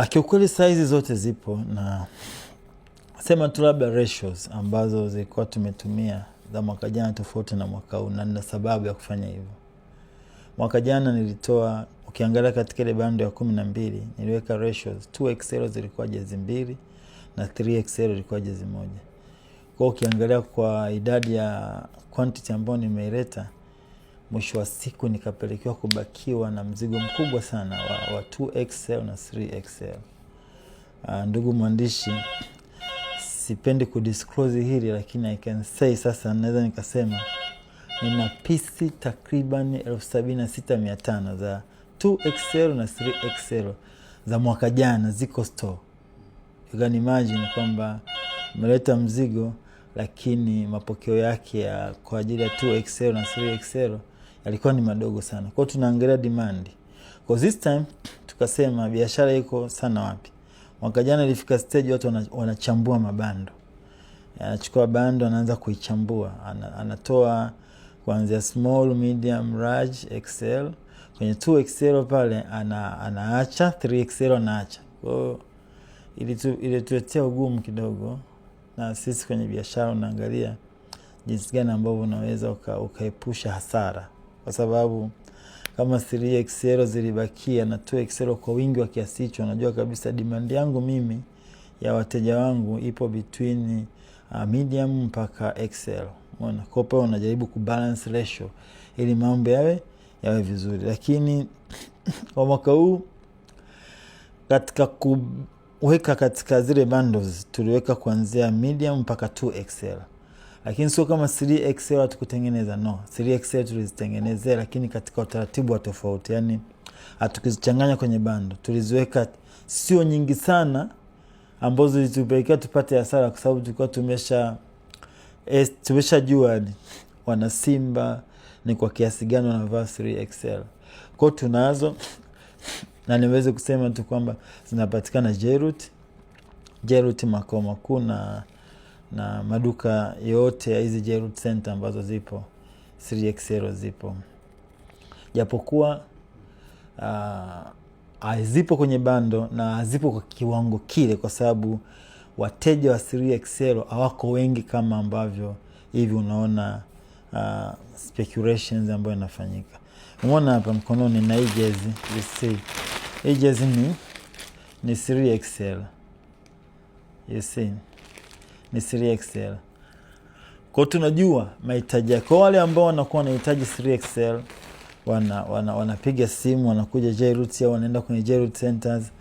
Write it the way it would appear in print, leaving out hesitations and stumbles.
Kiukweli size zote zipo, na sema tu labda ratios ambazo zilikuwa tumetumia za mwaka jana tofauti na mwaka huu, na nina sababu ya kufanya hivyo. Mwaka jana nilitoa, ukiangalia katika ile bando ya 12 niliweka ratios 2XL zilikuwa jezi 2 na 3XL ilikuwa jezi 1. Kwa ukiangalia kwa idadi ya quantity ambayo nimeileta, mwisho wa siku nikapelekewa kubakiwa na mzigo mkubwa sana wa 2XL na 3XL. Ndugu mwandishi, sipendi kudisclose hili, lakini I can say sasa, naweza nikasema nina PC takriban 76,500 za 2XL na 3XL za mwaka jana ziko store. You can imagine kwamba meleta mzigo, lakini mapokeo yake kwa ajili ya 2XL na 3XL yalikuwa ni madogo sana. Kwa tunaangalia demand. Kwa this time tukasema biashara iko sana wapi? Mwaka jana ilifika stage watu wanachambua mabando. Anachukua bando, anaanza kuichambua. Anatoa kuanzia small, medium, large, XL. Kwenye 2XL pale anaacha, 3XL anaacha. Kwa hiyo ilituletea ugumu kidogo, na sisi kwenye biashara unaangalia jinsi gani ambavyo unaweza ukaepusha hasara, kwa sababu kama 3XL zilibakia na 2XL kwa wingi wa kiasi hicho, unajua kabisa demand yangu mimi ya wateja wangu ipo between medium mpaka XL. Unaona, kwa hiyo unajaribu kubalance ratio ili mambo yawe vizuri. Lakini kwa mwaka huu katika kuweka katika zile bundles tuliweka kuanzia medium mpaka 2XL. Lakini sio kama 3XL hatukutengeneza, no. 3XL tulizitengenezea, lakini katika utaratibu wa tofauti. Yani hatukuzichanganya kwenye bando. Tuliziweka sio nyingi sana ambazo zilitupelekea tupate hasara, kwa sababu tulikuwa tumeshajua wana Simba ni kwa kiasi gani wanavaa 3XL. Kwa tunazo, na niweze kusema tu kwamba zinapatikana Jerut makao makuu na maduka yote ya hizi Jerut Center ambazo zipo 3XL zipo. Japokuwa zipo kwenye bando na zipo kwa kiwango kile, kwa sababu wateja wa 3XL hawako wengi kama ambavyo hivi unaona speculations ambayo inafanyika. Umeona hapa mkononi na hii jezi, you see. Hii jezi ni 3XL. You see. Ni 3XL. Kwa tunajua mahitaji yako. Wale ambao wanakuwa wanahitaji 3XL wanapiga simu, wanakuja Jerut au wanaenda kwenye Jerut Centers.